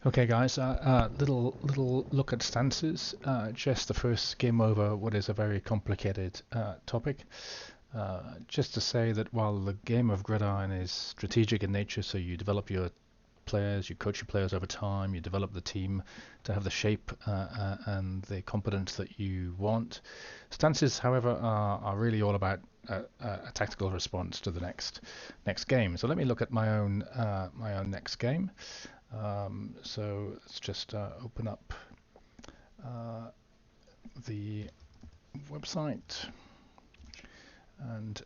Okay, guys. Little look at stances. Just the first skim over what is a very complicated topic. Just to say that while the game of Gridiron is strategic in nature, so you develop your players, you coach your players over time, you develop the team to have the shape and the competence that you want. Stances, however, are really all about a tactical response to the next game. So let me look at my own next game. So let's just open up uh, the website and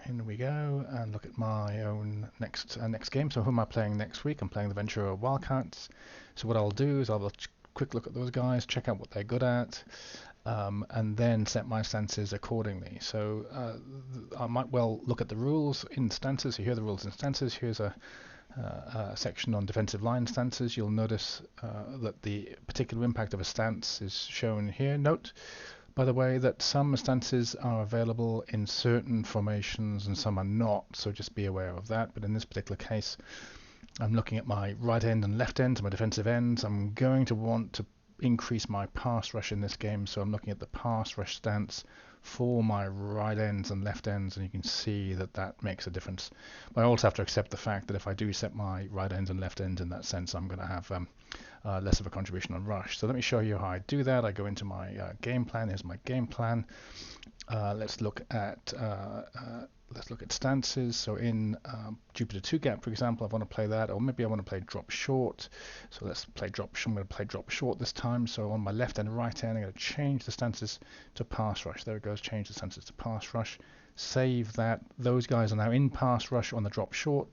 in we go and look at my own next game. So who am I playing next week? I'm playing the Ventura Wildcats. So what I'll do is I'll have a quick look at those guys, check out what they're good at, and then set my stances accordingly. So I might well look at the rules in stances. So here are the rules in stances. Here's a section on defensive line stances. You'll notice that the particular impact of a stance is shown here. Note, by the way, that some stances are available in certain formations and some are not, so just be aware of that. But in this particular case, I'm looking at my right end and left end, my defensive ends. I'm going to want to increase my pass rush in this game, so I'm looking at the pass rush stance for my right ends and left ends, and you can see that that makes a difference. But I also have to accept the fact that if I do set my right ends and left ends in that sense, I'm going to have less of a contribution on rush. So let me show you how I do that. I go into my game plan. Here's my game plan. Let's look at stances. So in Jupiter 2 gap, for example, I want to play that, or maybe I want to play drop short. So let's play drop. I'm going to play drop short this time. So on my left and right end, I'm going to change the stances to pass rush. There it goes. Change the stances to pass rush. Save that. Those guys are now in pass rush on the drop short.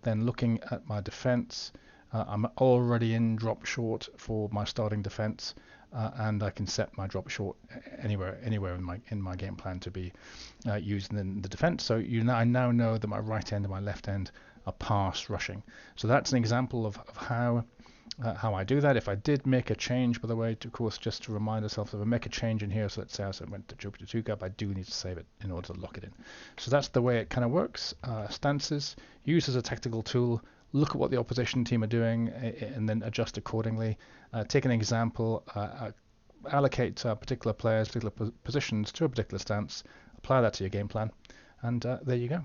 Then looking at my defense, I'm already in drop short for my starting defense. And I can set my drop short anywhere in my game plan to be used in the defense. So I now know that my right end and my left end are pass rushing. So that's an example of how I do that. If I did make a change, by the way, of course, just to remind ourselves, if I make a change in here, so let's say I went to Jupiter 2 gap, I do need to save it in order to lock it in. So that's the way it kind of works. Stances used as a tactical tool. Look at what the opposition team are doing and then adjust accordingly. Take an example, allocate particular players, particular positions to a particular stance, apply that to your game plan, and there you go.